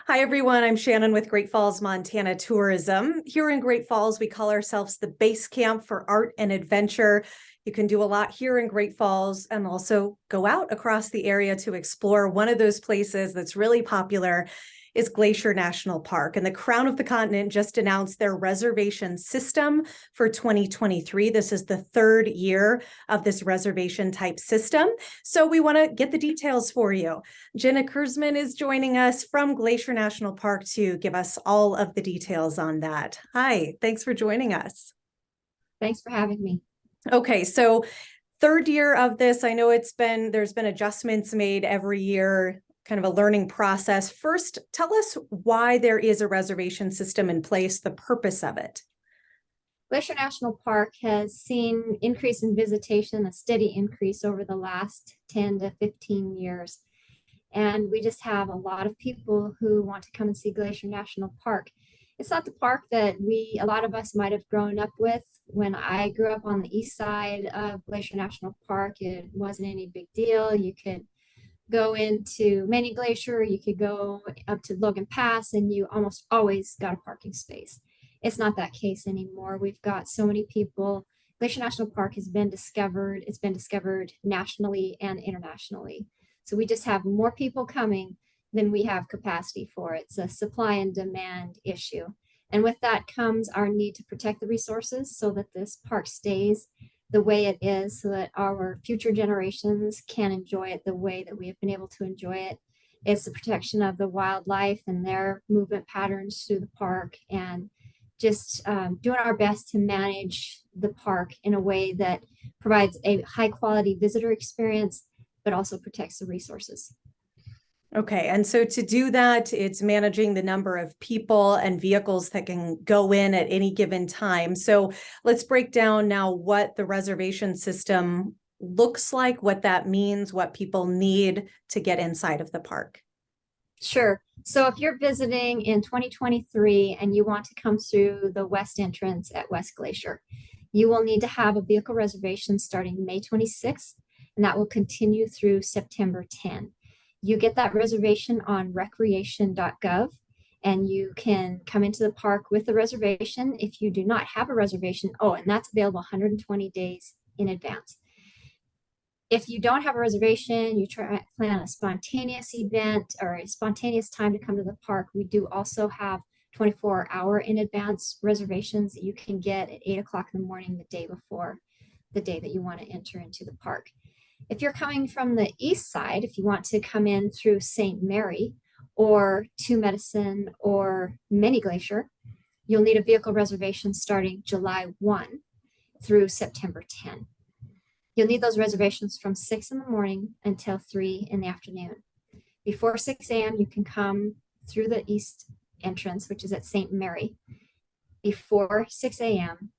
Hi, everyone. I'm Shannon with Great Falls, Montana Tourism. Here in Great Falls, we call ourselves the base camp for art and adventure. You can do a lot here in Great Falls and also go out across the area to explore. One of those places that's really popular is Glacier National Park. And the Crown of the Continent just announced their reservation system for 2023. This is the third year of this reservation type system. So we want to get the details for you. Gina Kerzman is joining us from Glacier National Park to give us all of the details on that. Hi, thanks for joining us. Thanks for having me. Okay, so third year of this, I know there's been adjustments made every year, kind of a learning process. First, tell us why there is a reservation system in place, the purpose of it. Glacier National Park has seen increase in visitation, a steady increase over the last 10 to 15 years. And we just have a lot of people who want to come and see Glacier National Park. It's not the park that a lot of us might have grown up with. When I grew up on the east side of Glacier National Park, it wasn't any big deal. You could go into Many Glacier, you could go up to Logan Pass, and you almost always got a parking space. It's not that case anymore. We've got so many people. Glacier National Park has been discovered. It's been discovered nationally and internationally. So we just have more people coming than we have capacity for. It's a supply and demand issue. And with that comes our need to protect the resources so that this park stays the way it is, so that our future generations can enjoy it the way that we have been able to enjoy it. It's the protection of the wildlife and their movement patterns through the park, and just doing our best to manage the park in a way that provides a high quality visitor experience, but also protects the resources. Okay, and so to do that, it's managing the number of people and vehicles that can go in at any given time. So let's break down now what the reservation system looks like, what that means, what people need to get inside of the park. Sure. So if you're visiting in 2023 and you want to come through the west entrance at West Glacier, you will need to have a vehicle reservation starting May 26th, and that will continue through September 10. You get that reservation on recreation.gov, and you can come into the park with a reservation. If you do not have a reservation, and that's available 120 days in advance. If you don't have a reservation, you plan a spontaneous event or a spontaneous time to come to the park, we do also have 24-hour in advance reservations that you can get at 8 o'clock in the morning the day before the day that you want to enter into the park. If you're coming from the east side, if you want to come in through St. Mary or Two Medicine or Many Glacier, you'll need a vehicle reservation starting July 1 through September 10. You'll need those reservations from 6 in the morning until 3 in the afternoon. Before 6 a.m., you can come through the east entrance, which is at St. Mary, before 6 a.m.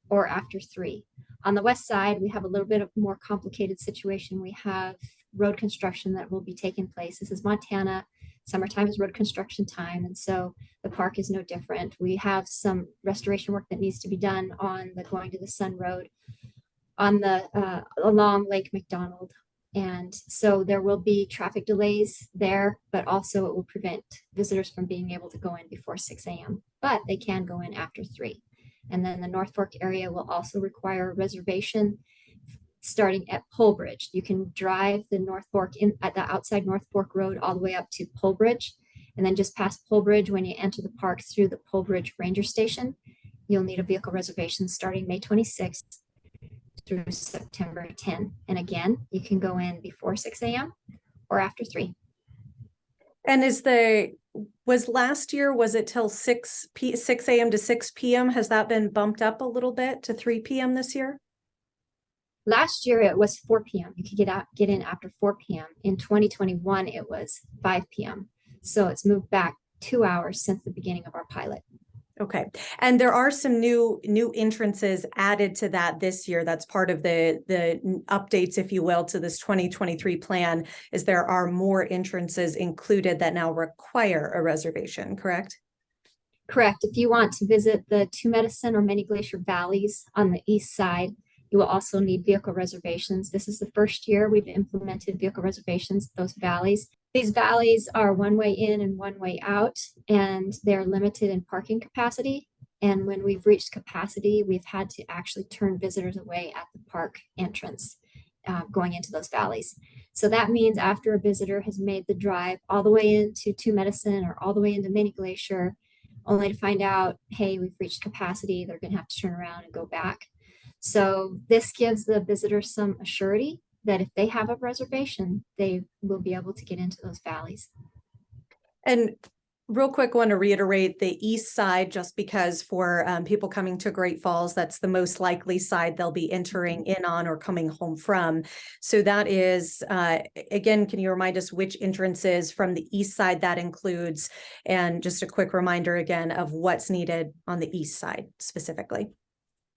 or after 3. On the west side, we have a little bit of more complicated situation. We have road construction that will be taking place. This is Montana. Summertime is road construction time, and so the park is no different. We have some restoration work that needs to be done on the Going to the Sun Road on the along Lake McDonald. And so there will be traffic delays there, but also it will prevent visitors from being able to go in before 6 a.m., but they can go in after 3. And then the North Fork area will also require a reservation starting at Pole Bridge. You can drive the North Fork at the outside North Fork Road all the way up to Pole Bridge. And then just past Pole Bridge, when you enter the park through the Pole Bridge Ranger Station, you'll need a vehicle reservation starting May 26th through September 10. And again, you can go in before 6 a.m. or after 3. And was last year, was it till 6 a.m. to 6 p.m.? Has that been bumped up a little bit to 3 p.m. this year? Last year it was 4 p.m. You could get in after 4 p.m. In 2021, it was 5 p.m. So it's moved back 2 hours since the beginning of our pilot. Okay. And there are some new entrances added to that this year. That's part of the updates, if you will, to this 2023 plan, is there are more entrances included that now require a reservation, correct? Correct. If you want to visit the Two Medicine or Many Glacier Valleys on the east side, you will also need vehicle reservations. This is the first year we've implemented vehicle reservations, those valleys. These valleys are one way in and one way out, and they're limited in parking capacity. And when we've reached capacity, we've had to actually turn visitors away at the park entrance going into those valleys. So that means after a visitor has made the drive all the way into Two Medicine or all the way into Mini Glacier, only to find out, hey, we've reached capacity, they're going to have to turn around and go back. So this gives the visitor some assurity that if they have a reservation, they will be able to get into those valleys. And real quick, want to reiterate the east side, just because for people coming to Great Falls, that's the most likely side they'll be entering in on or coming home from. So that is, again, can you remind us which entrances from the east side that includes? And just a quick reminder again of what's needed on the east side specifically.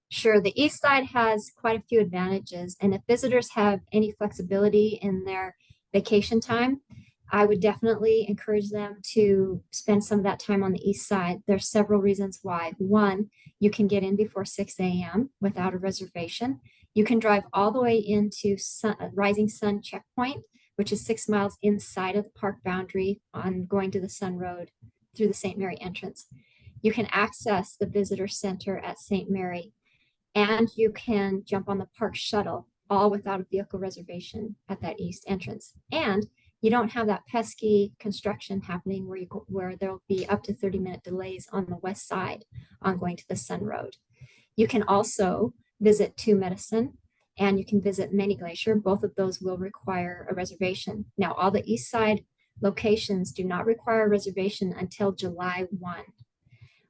Sure, the east side has quite a few advantages, and if visitors have any flexibility in their vacation time, I would definitely encourage them to spend some of that time on the east side. There's several reasons why. One, you can get in before 6 a.m. without a reservation. You can drive all the way into Rising Sun Checkpoint, which is 6 miles inside of the park boundary on going to the Sun Road through the St. Mary entrance. You can access the visitor center at St. Mary, and you can jump on the park shuttle, all without a vehicle reservation at that east entrance. And you don't have that pesky construction happening where there'll be up to 30-minute delays on the west side on going to the Sun Road. You can also visit Two Medicine, and you can visit Mini Glacier. Both of those will require a reservation. Now, all the east side locations do not require a reservation until July 1.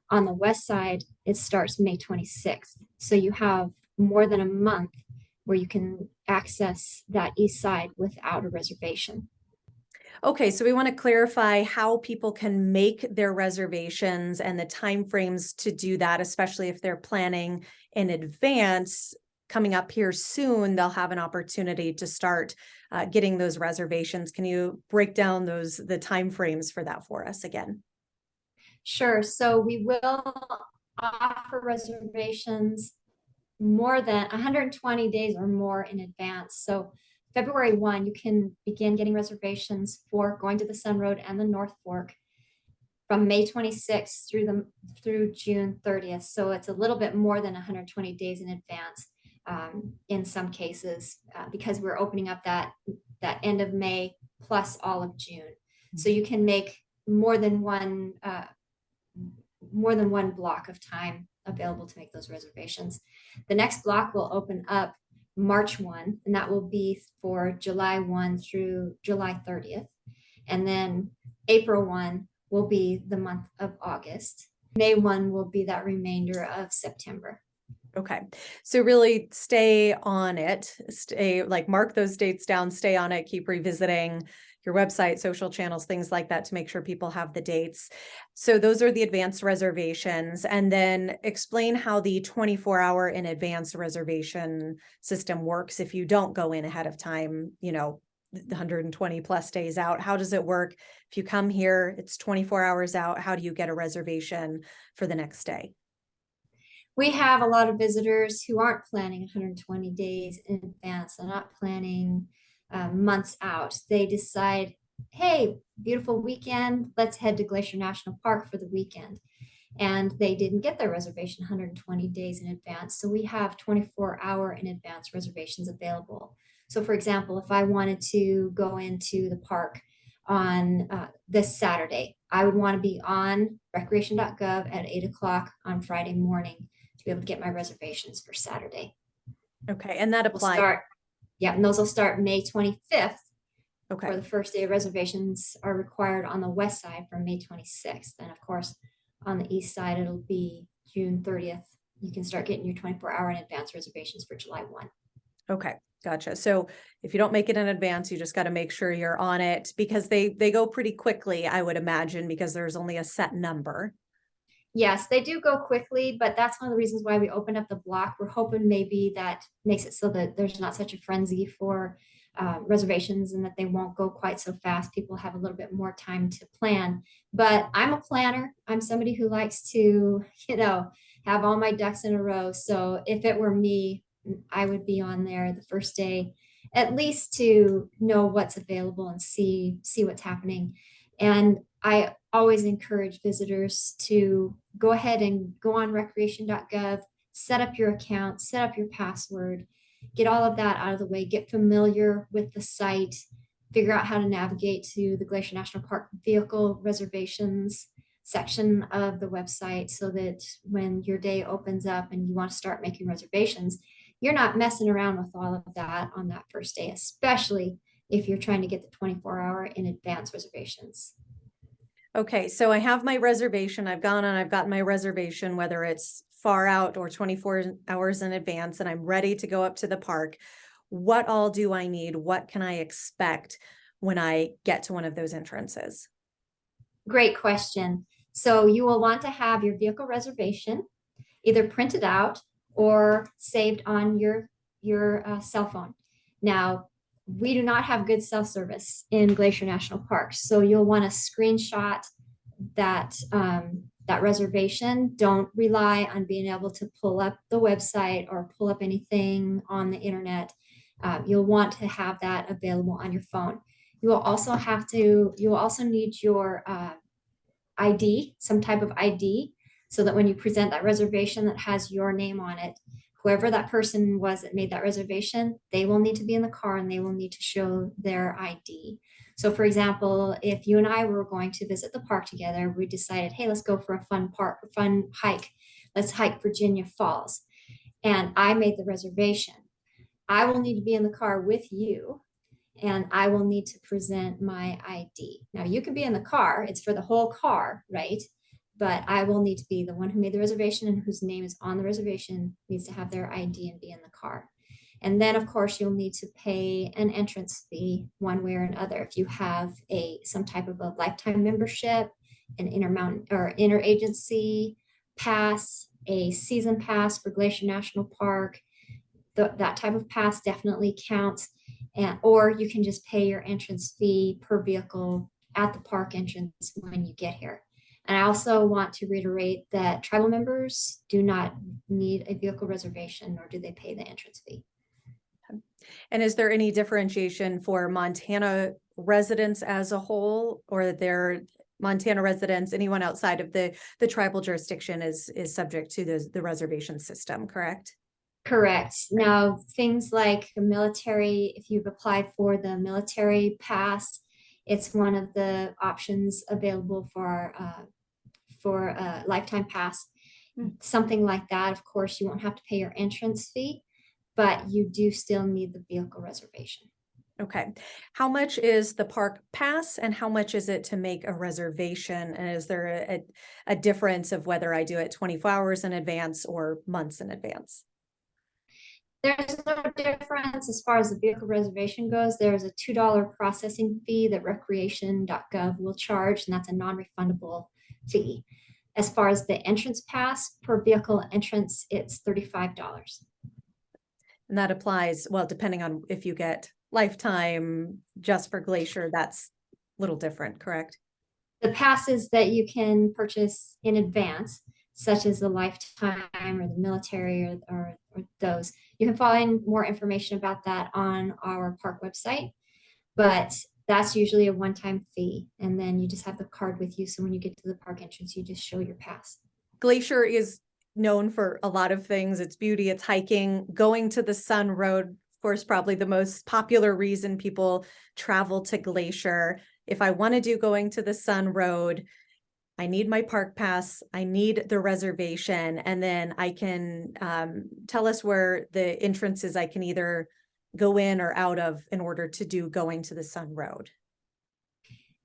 On the west side, it starts May 26th. So you have more than a month where you can access that east side without a reservation. Okay, so we want to clarify how people can make their reservations and the timeframes to do that, especially if they're planning in advance. Coming up here soon, they'll have an opportunity to start getting those reservations. Can you break down the timeframes for that for us again? Sure. So we will offer reservations more than 120 days or more in advance. So February 1, you can begin getting reservations for going to the Sun Road and the North Fork from May 26th through June 30th. So it's a little bit more than 120 days in advance in some cases because we're opening up that end of May plus all of June. So you can make more than one block of time available to make those reservations. The next block will open up March 1, and that will be for July 1 through July 30th. And then April 1 will be the month of August. May 1 will be that remainder of September. Okay. So really stay on it, mark those dates down, stay on it, keep revisiting your website, social channels, things like that to make sure people have the dates. So those are the advanced reservations. And then explain how the 24-hour in advance reservation system works if you don't go in ahead of time, 120 plus days out. How does it work? If you come here, it's 24 hours out. How do you get a reservation for the next day? We have a lot of visitors who aren't planning 120 days in advance. They're not planning months out. They decide, hey, beautiful weekend, let's head to Glacier National Park for the weekend. And they didn't get their reservation 120 days in advance. So we have 24-hour in advance reservations available. So for example, if I wanted to go into the park on this Saturday, I would want to be on recreation.gov at 8 o'clock on Friday morning to be able to get my reservations for Saturday. Okay, and that applies. And those will start May 25th. Okay. For the first day of reservations are required on the west side from May 26th. And of course, on the east side, it'll be June 30th. You can start getting your 24-hour in advance reservations for July 1. Okay, gotcha. So if you don't make it in advance, you just got to make sure you're on it because they go pretty quickly, I would imagine, because there's only a set number. Yes, they do go quickly, but that's one of the reasons why we opened up the block. We're hoping maybe that makes it so that there's not such a frenzy for reservations and that they won't go quite so fast. People have a little bit more time to plan. But I'm a planner. I'm somebody who likes to, have all my ducks in a row. So if it were me, I would be on there the first day at least to know what's available and see what's happening. And I always encourage visitors to go ahead and go on recreation.gov, set up your account, set up your password, get all of that out of the way, get familiar with the site, figure out how to navigate to the Glacier National Park vehicle reservations section of the website, so that when your day opens up and you want to start making reservations, you're not messing around with all of that on that first day, especially if you're trying to get the 24-hour in advance reservations. Okay, so I have my reservation. I've gone and I've got my reservation, whether it's far out or 24 hours in advance, and I'm ready to go up to the park. What all do I need? What can I expect when I get to one of those entrances? Great question. So you will want to have your vehicle reservation either printed out or saved on your cell phone. Now, we do not have good cell service in Glacier National Park, so you'll want to screenshot that that reservation. Don't rely on being able to pull up the website or pull up anything on the internet. You'll want to have that available on your phone. You will also need your ID, some type of ID, so that when you present that reservation that has your name on it, whoever that person was that made that reservation, they will need to be in the car and they will need to show their ID. So for example, if you and I were going to visit the park together, we decided, hey, let's go for a fun hike. Let's hike Virginia Falls. And I made the reservation. I will need to be in the car with you, and I will need to present my ID. Now you can be in the car, it's for the whole car, right? But I will need to be the one who made the reservation and whose name is on the reservation needs to have their ID and be in the car. And then of course you'll need to pay an entrance fee one way or another. If you have some type of a lifetime membership, an intermountain or interagency pass, a season pass for Glacier National Park, that type of pass definitely counts. Or you can just pay your entrance fee per vehicle at the park entrance when you get here. And I also want to reiterate that tribal members do not need a vehicle reservation, nor do they pay the entrance fee. And is there any differentiation for Montana residents as a whole, or their Montana residents, anyone outside of the tribal jurisdiction is subject to the reservation system, correct? Correct. Now, things like the military, if you've applied for the military pass, it's one of the options available for a lifetime pass. Something like that, of course, you won't have to pay your entrance fee, but you do still need the vehicle reservation. Okay. How much is the park pass and how much is it to make a reservation? And is there a difference of whether I do it 24 hours in advance or months in advance? There's no difference as far as the vehicle reservation goes. There's a $2 processing fee that recreation.gov will charge, and that's a non-refundable fee. As far as the entrance pass per vehicle entrance, it's $35. And that applies, well, depending on if you get lifetime just for Glacier, that's a little different, correct? The passes that you can purchase in advance, such as the lifetime or the military or those, you can find more information about that on our park website, but that's usually a one-time fee. And then you just have the card with you. So when you get to the park entrance, you just show your pass. Glacier is known for a lot of things. It's beauty, it's hiking, going to the Sun Road, of course, probably the most popular reason people travel to Glacier. If I want to do going to the Sun Road, I need my park pass, I need the reservation, and then I can tell us where the entrances I can either go in or out of in order to do going to the Sun Road.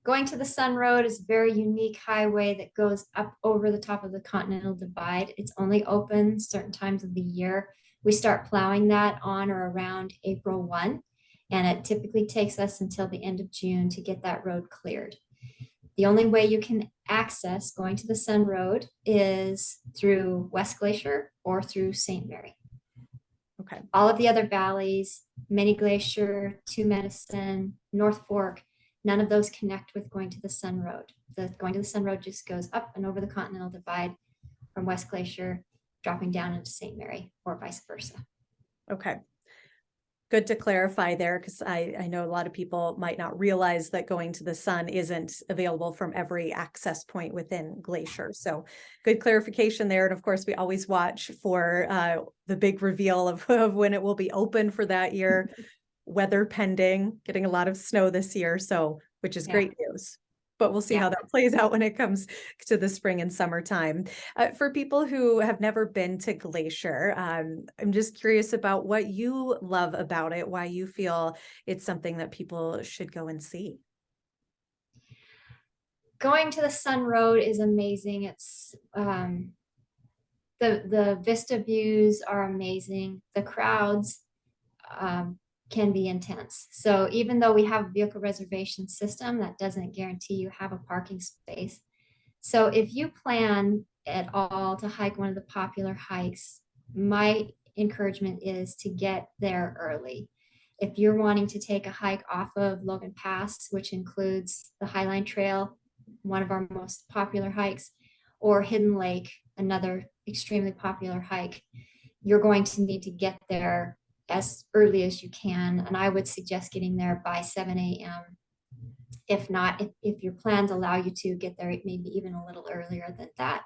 Going to the Sun Road is a very unique highway that goes up over the top of the Continental Divide. It's only open certain times of the year. We start plowing that on or around April 1, and it typically takes us until the end of June to get that road cleared. The only way you can access going to the Sun Road is through West Glacier or through St. Mary. Okay. All of the other valleys, Many Glacier, Two Medicine, North Fork, none of those connect with going to the Sun Road. Going to the Sun Road just goes up and over the Continental Divide from West Glacier, dropping down into St. Mary or vice versa. Okay. Good to clarify there, because I know a lot of people might not realize that going to the sun isn't available from every access point within Glacier. So good clarification there. And of course, we always watch for the big reveal of when it will be open for that year. Weather pending, getting a lot of snow this year, so which is great news. But we'll see how that plays out when it comes to the spring and summertime. For people who have never been to Glacier, I'm just curious about what you love about it, why you feel it's something that people should go and see. Going to the Sun Road is amazing. It's the vista views are amazing. The crowds can be intense. So even though we have a vehicle reservation system, that doesn't guarantee you have a parking space. So if you plan at all to hike one of the popular hikes, my encouragement is to get there early. If you're wanting to take a hike off of Logan Pass, which includes the Highline Trail, one of our most popular hikes, or Hidden Lake, another extremely popular hike, you're going to need to get there as early as you can. And I would suggest getting there by 7 a.m. If not, if your plans allow you to get there, maybe even a little earlier than that.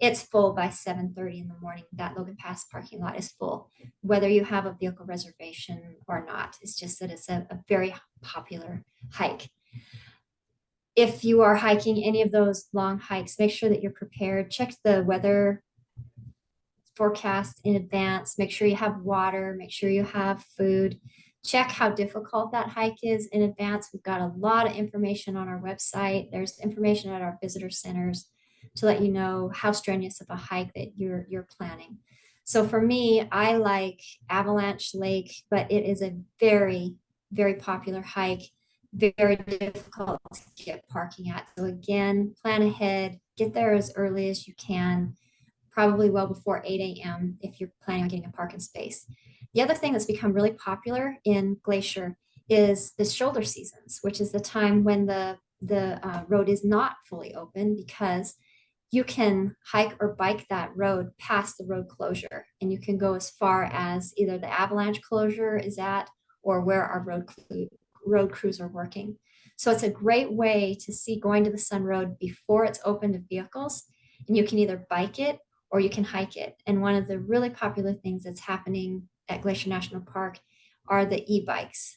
It's full by 7:30 in the morning. That Logan Pass parking lot is full, whether you have a vehicle reservation or not. It's just that it's a very popular hike. If you are hiking any of those long hikes, make sure that you're prepared. Check the weather forecast in advance. Make sure you have water. Make sure you have food. Check how difficult that hike is in advance. We've got a lot of information on our website. There's information at our visitor centers to let you know how strenuous of a hike that you're planning. So for me, I like Avalanche Lake, but it is a very, very popular hike, very difficult to get parking at. So again, plan ahead, get there as early as you can, probably well before 8 a.m. if you're planning on getting a parking space. The other thing that's become really popular in Glacier is the shoulder seasons, which is the time when the road is not fully open, because you can hike or bike that road past the road closure, and you can go as far as either the avalanche closure is at or where our road crews are working. So it's a great way to see going to the Sun Road before it's open to vehicles, and you can either bike it or you can hike it. And one of the really popular things that's happening at Glacier National Park are the e-bikes.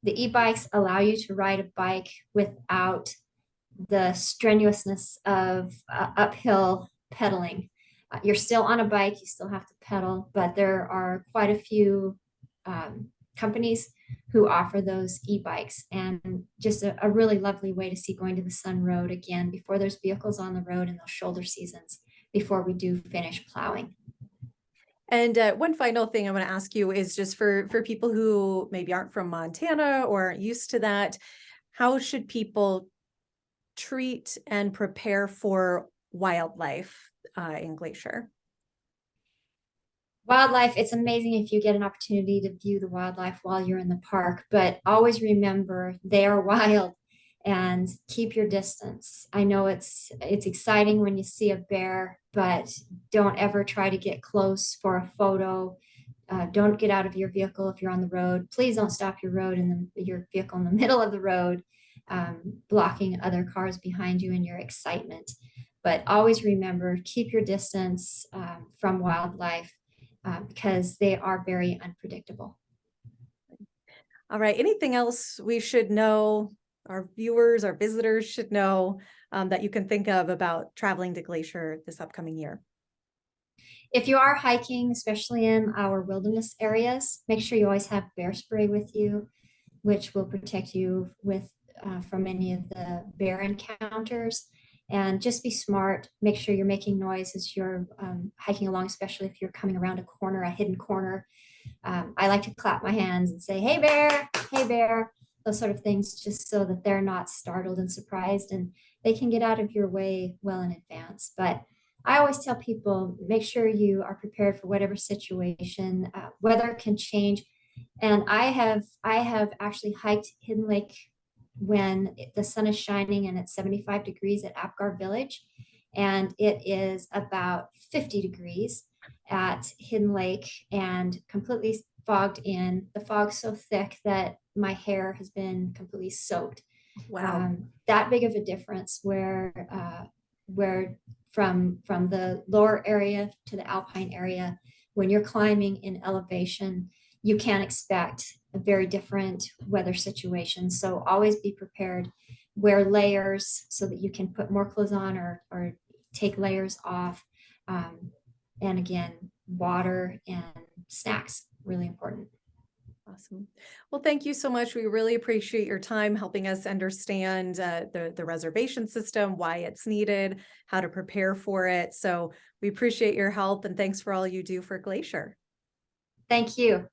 The e-bikes allow you to ride a bike without the strenuousness of uphill pedaling. You're still on a bike, you still have to pedal, but there are quite a few companies who offer those e-bikes, and just a really lovely way to see going to the Sun Road again before there's vehicles on the road in those shoulder seasons, before we do finish plowing. And one final thing I want to ask you is just for people who maybe aren't from Montana or aren't used to that, how should people treat and prepare for wildlife in Glacier? Wildlife, it's amazing if you get an opportunity to view the wildlife while you're in the park, but always remember they are wild and keep your distance. I know it's exciting when you see a bear, but don't ever try to get close for a photo. Don't get out of your vehicle if you're on the road. Please don't stop your vehicle in the middle of the road, blocking other cars behind you in your excitement. But always remember, keep your distance from wildlife, because they are very unpredictable. All right. Anything else we should know, our viewers, our visitors should know, that you can think of about traveling to Glacier this upcoming year? If you are hiking, especially in our wilderness areas, make sure you always have bear spray with you, which will protect you from any of the bear encounters. And just be smart. Make sure you're making noise as you're hiking along, especially if you're coming around a corner, a hidden corner. I like to clap my hands and say, hey bear, those sort of things, just so that they're not startled and surprised, and they can get out of your way well in advance. But I always tell people, make sure you are prepared for whatever situation. Weather can change. And I have actually hiked Hidden Lake when the sun is shining and it's 75 degrees at Apgar Village, and it is about 50 degrees at Hidden Lake and completely fogged in. The fog's so thick that my hair has been completely soaked. Wow. That big of a difference where from the lower area to the alpine area, when you're climbing in elevation, you can expect a very different weather situation. So always be prepared. Wear layers so that you can put more clothes on or take layers off. And again, water and snacks, really important. Awesome. Well, thank you so much. We really appreciate your time helping us understand the reservation system, why it's needed, how to prepare for it. So we appreciate your help and thanks for all you do for Glacier. Thank you.